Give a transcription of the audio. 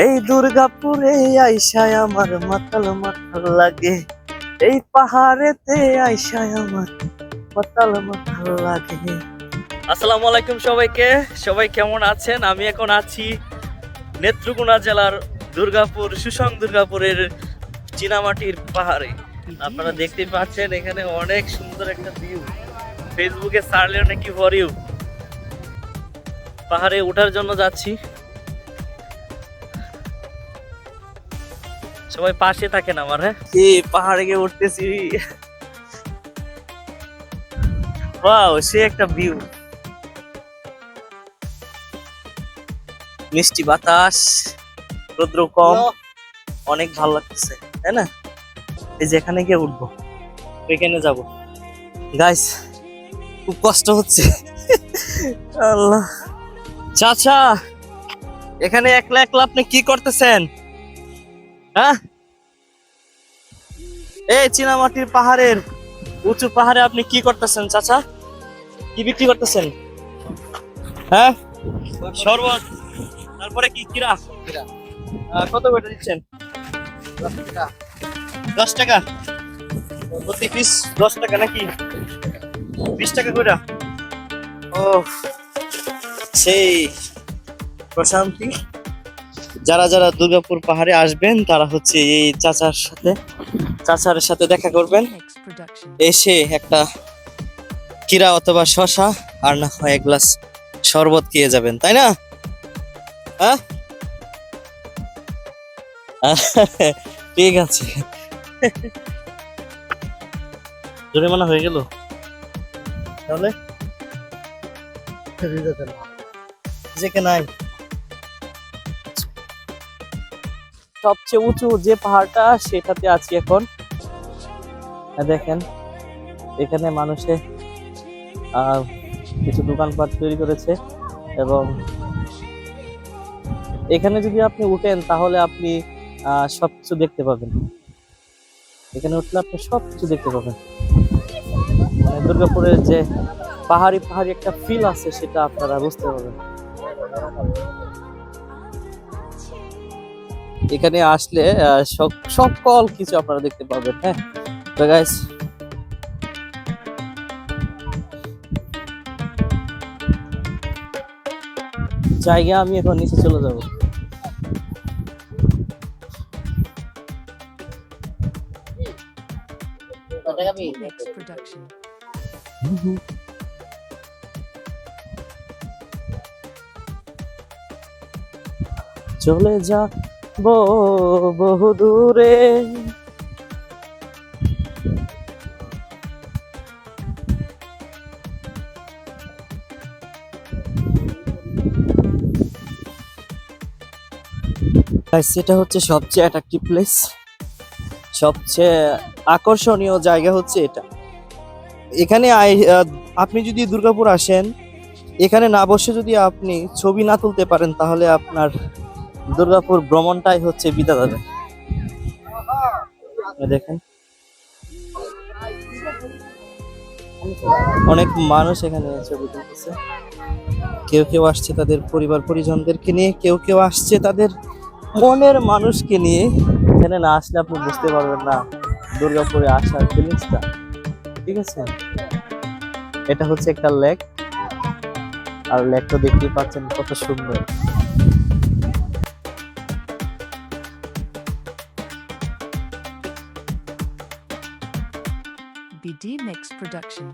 এই দুর্গাপুরে আইসায় আমার মাতাল মাতাল লাগে, এই পাহাড়েতে আইসায় আমার মাতাল মাতাল লাগে। আসসালামু আলাইকুম সবাইকে, সবাই কেমন আছেন? আমি এখন আছি নেত্রকোনা জেলার দুর্গাপুর সুসং দুর্গাপুরের চীনামাটির পাহাড়ে। আপনারা দেখতে পাচ্ছেন এখানে অনেক সুন্দর একটা ভিউ, ফেসবুকে ছাড়লেও নাকি ফর ইউ। পাহাড়ে ওঠার জন্য যাচ্ছি, সবাই পাশে থাকেন আমার। হ্যাঁ, পাহাড়ে গিয়ে উঠতেছি। ওয়াও, সে একটা ভিউ, মিষ্টি বাতাস, রৌদ্র কম, অনেক ভালো লাগতেছে, তাই না? এই যে এখানে গিয়ে উঠবো, এখানে যাব। গাইস, খুব কষ্ট হচ্ছে। আল্লাহ, চাচা এখানে একলা একলা আপনি কি করতেছেন? হ্যাঁ, এই চীনামাটির পাহাড়ের উঁচু পাহাড়ে আপনি কি করতেছেন চাচা? কি বিক্রি করতেছেন? হ্যাঁ, শরবত, তারপরে কি কিরা? কত করে দিচ্ছেন? 10 টাকা প্রতি পিস। 10 টাকা নাকি 20 টাকা করে? ও, সেই প্রশান্তি। যারা যারা দুর্গাপুর পাহাড়ে আসবেন তারা হচ্ছে এই চাচার সাথে দেখা করবেন, এসে একটা কিরা অথবা শশা আর না হয় এক গ্লাস শরবত খেয়ে যাবেন, তাই না? হ্যাঁ, ঠিক আছে। জরিমানা হয়ে গেল তাহলে? নাই, সবচেয়ে উঁচু যে পাহাড়টা সেটাতে আছি এখন। দেখেন এখানে মানুষে কিছু দোকানপাট তৈরি করেছে, এবং এখানে যদি আপনি উঠেন তাহলে আপনি সবকিছু দেখতে পাবেন। এখানে উঠলে আপনি সবকিছু দেখতে পাবেন। মানে দুর্গাপুরের যে পাহাড়ি একটা ফিল আছে সেটা আপনারা বুঝতে পারবেন। এখানে আসলে সকল কিছু আপনারা দেখতে পাবেন। হ্যাঁ তো গাইস, জায়গা আমি এখন নিচে চলে যাব। চলে যা বহু দূরে, সেটা হচ্ছে সবচেয়ে অ্যাট্রাকটিভ প্লেস, সবচেয়ে আকর্ষণীয় জায়গা হচ্ছে এটা। এখানে আপনি যদি দুর্গাপুর আসেন, এখানে না বসে যদি আপনি ছবি না তুলতে পারেন তাহলে আপনার দুর্গাপুর ভ্রমণটাই হচ্ছে বিদা যাবে। দেখেন অনেক মানুষ এখানে ছবি তুলতেছে, কেউ কেউ আসছে তাদের পরিবার পরিজনদেরকে নিয়ে, কেউ কেউ আসছে তাদের মনের মানুষকে নিয়ে। এখানে না আসলে আপনি বুঝতে পারবেন না দুর্গাপুরে আসার ফিলিংসটা, ঠিক আছে? এটা হচ্ছে একটা লেক, আর লেকটা দেখতেই পাচ্ছেন কত সুন্দর। BD Mix Production.